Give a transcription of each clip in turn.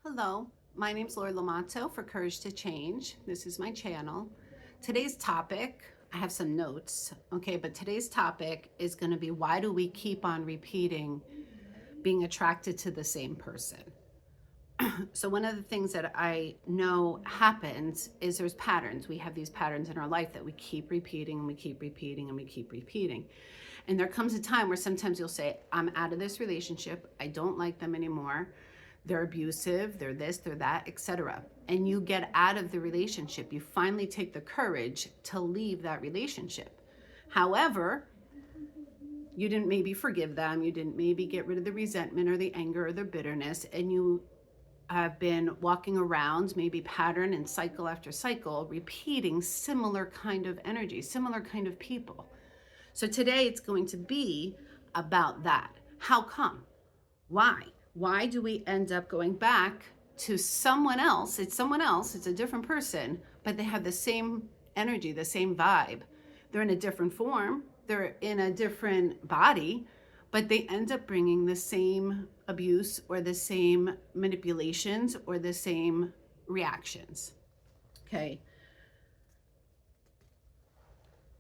Hello, my name's Laura Lamato for Courage to Change. This is my channel. Today's topic, I have some notes, okay, but today's topic is going to be why do we keep on repeating being attracted to the same person? So one of the things that I know happens is there's patterns. We have these patterns in our life that we keep repeating and we keep repeating and we keep repeating. And there comes a time where sometimes you'll say, I'm out of this relationship. I don't like them anymore. They're abusive, they're this, they're that, etc. And you get out of the relationship. You finally take the courage to leave that relationship. However, you didn't maybe forgive them. You didn't maybe get rid of the resentment or the anger or the bitterness. And you have been walking around maybe pattern and cycle after cycle, repeating similar kind of energy, similar kind of people. So today it's going to be about that. How come? Why? Why do we end up going back to someone else? It's someone else, it's a different person, but they have the same energy, the same vibe. They're in a different form, they're in a different body, but they end up bringing the same abuse or the same manipulations or the same reactions. Okay.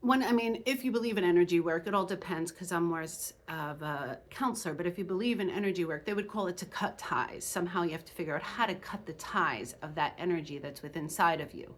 If you believe in energy work, it all depends because I'm more of a counselor, but if you believe in energy work, they would call it to cut ties. Somehow you have to figure out how to cut the ties of that energy that's within inside of you.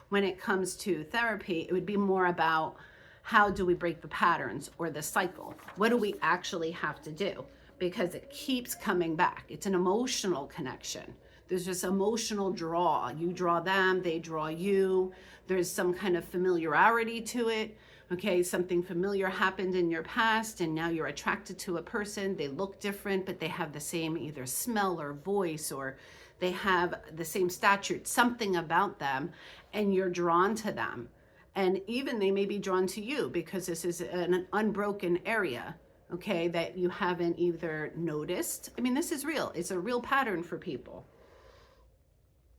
When it comes to therapy, it would be more about how do we break the patterns or the cycle? What do we actually have to do? Because it keeps coming back. It's an emotional connection. There's this emotional draw. You draw them, they draw you. There's some kind of familiarity to it. Okay, something familiar happened in your past and now you're attracted to a person. They look different, but they have the same either smell or voice, or they have the same stature, something about them, and you're drawn to them. And even they may be drawn to you because this is an unbroken area, okay, that you haven't either noticed. This is real. It's a real pattern for people.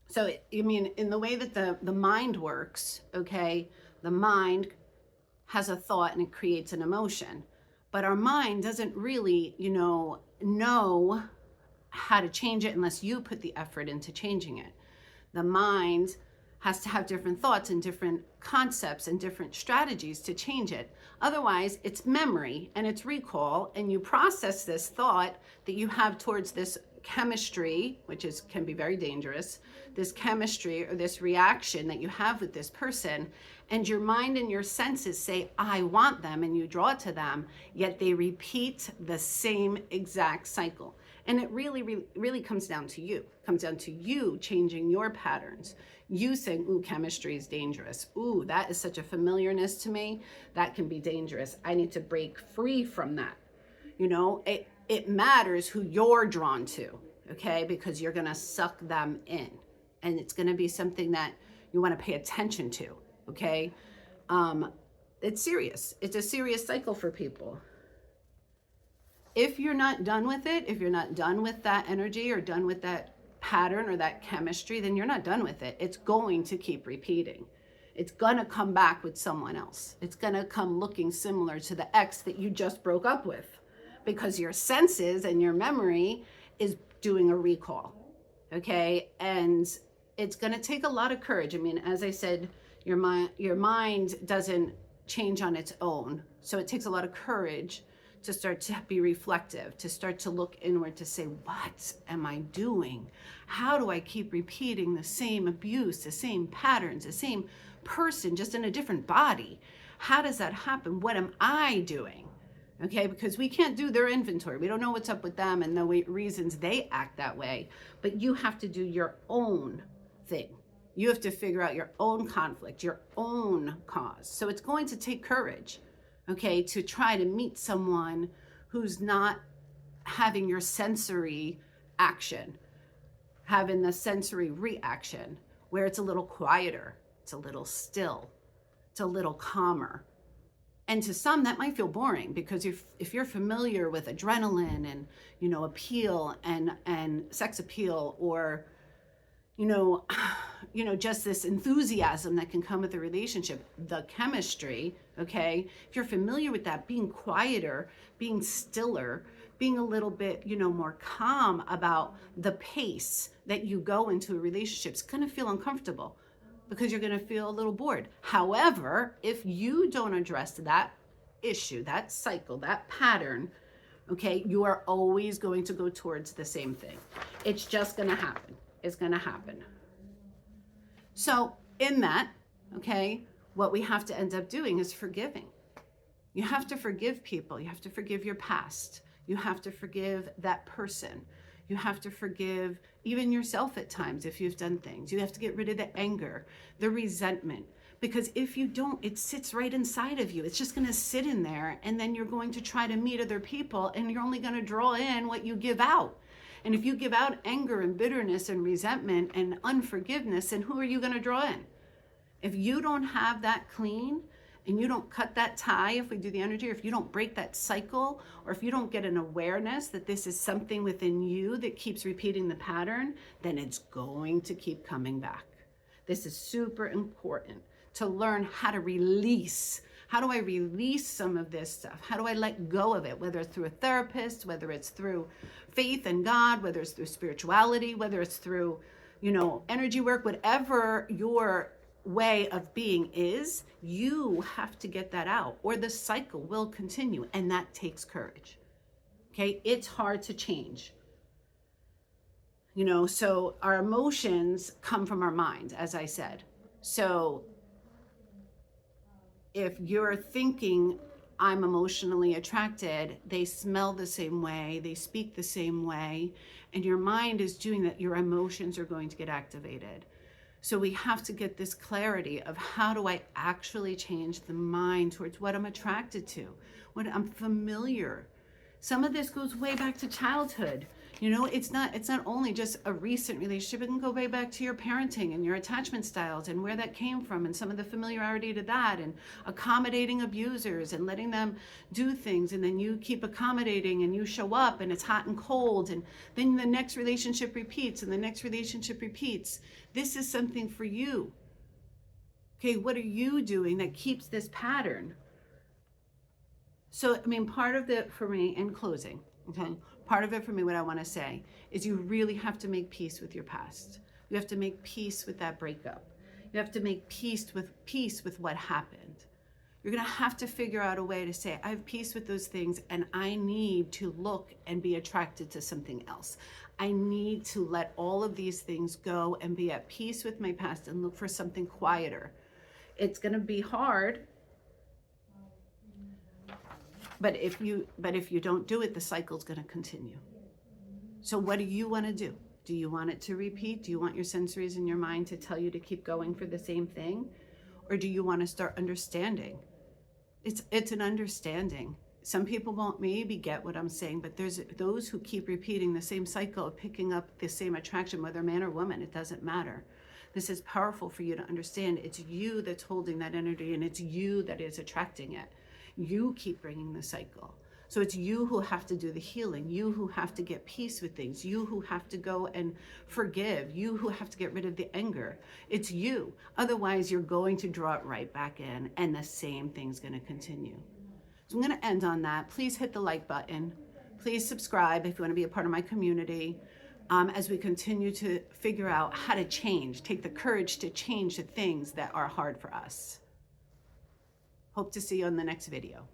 So, in the way that the mind works, okay, the mind has a thought and it creates an emotion. But our mind doesn't really, know how to change it unless you put the effort into changing it. The mind has to have different thoughts and different concepts and different strategies to change it. Otherwise, it's memory and it's recall, and you process this thought that you have towards this chemistry, which can be very dangerous, this chemistry or this reaction that you have with this person, and your mind and your senses say, I want them, and you draw to them, yet they repeat the same exact cycle. And it really comes down to you. It comes down to you changing your patterns. You saying, ooh, chemistry is dangerous. Ooh, that is such a familiarness to me. That can be dangerous. I need to break free from that. It matters who you're drawn to, okay? Because you're gonna suck them in. And it's gonna be something that you wanna pay attention to, okay? It's serious. It's a serious cycle for people. If you're not done with it, if you're not done with that energy or done with that pattern or that chemistry, then you're not done with it. It's going to keep repeating. It's gonna come back with someone else. It's gonna come looking similar to the ex that you just broke up with, because your senses and your memory is doing a recall, okay? And it's gonna take a lot of courage. As I said, your mind doesn't change on its own. So it takes a lot of courage to start to be reflective, to start to look inward, to say, what am I doing? How do I keep repeating the same abuse, the same patterns, the same person, just in a different body? How does that happen? What am I doing? Okay, because we can't do their inventory. We don't know what's up with them and the reasons they act that way, but you have to do your own thing. You have to figure out your own conflict, your own cause. So it's going to take courage, okay, to try to meet someone who's not having your sensory action, having the sensory reaction, where it's a little quieter, it's a little still, it's a little calmer. And to some, that might feel boring, because if you're familiar with adrenaline and, appeal and sex appeal, or, just this enthusiasm that can come with a relationship, the chemistry, okay? If you're familiar with that, being quieter, being stiller, being a little bit, more calm about the pace that you go into a relationship is going to feel uncomfortable because you're going to feel a little bored. However, if you don't address that issue, that cycle, that pattern, okay, you are always going to go towards the same thing. It's just going to happen. It's going to happen. So in that, okay, what we have to end up doing is forgiving. You have to forgive people. You have to forgive your past. You have to forgive that person. You have to forgive even yourself at times if you've done things. You have to get rid of the anger, the resentment, because if you don't, it sits right inside of you. It's just going to sit in there, and then you're going to try to meet other people, and you're only going to draw in what you give out. And if you give out anger and bitterness and resentment and unforgiveness, then who are you going to draw in? If you don't have that clean, and you don't cut that tie, if we do the energy, or if you don't break that cycle, or if you don't get an awareness that this is something within you that keeps repeating the pattern, then it's going to keep coming back. This is super important to learn how to release. How do I release some of this stuff? How do I let go of it? Whether it's through a therapist, whether it's through faith in God, whether it's through spirituality, whether it's through, energy work, whatever your way of being is, you have to get that out, or the cycle will continue, and that takes courage. Okay, it's hard to change. So our emotions come from our mind, as I said. So if you're thinking, I'm emotionally attracted, they smell the same way, they speak the same way, and your mind is doing that, your emotions are going to get activated. So we have to get this clarity of how do I actually change the mind towards what I'm attracted to, what I'm familiar. Some of this goes way back to childhood. It's not only just a recent relationship. It can go way back to your parenting and your attachment styles and where that came from, and some of the familiarity to that, and accommodating abusers and letting them do things, and then you keep accommodating and you show up and it's hot and cold, and then the next relationship repeats and the next relationship repeats. This is something for you. Okay, what are you doing that keeps this pattern? So, part of it for me, in closing, okay, part of it for me, what I want to say is you really have to make peace with your past. You have to make peace with that breakup. You have to make peace with what happened. You're going to have to figure out a way to say, I have peace with those things, and I need to look and be attracted to something else. I need to let all of these things go and be at peace with my past and look for something quieter. It's going to be hard. But if you don't do it, the cycle's going to continue. So what do you want to do? Do you want it to repeat? Do you want your sensories in your mind to tell you to keep going for the same thing? Or do you want to start understanding? It's an understanding. Some people won't maybe get what I'm saying, but there's those who keep repeating the same cycle of picking up the same attraction, whether man or woman, it doesn't matter. This is powerful for you to understand. It's you that's holding that energy, and it's you that is attracting it. You keep bringing the cycle. So it's you who have to do the healing, you who have to get peace with things, you who have to go and forgive, you who have to get rid of the anger. It's you. Otherwise, you're going to draw it right back in, and the same thing's going to continue. So I'm going to end on that. Please hit the like button. Please subscribe if you want to be a part of my community. As we continue to figure out how to change, take the courage to change the things that are hard for us. Hope to see you in the next video.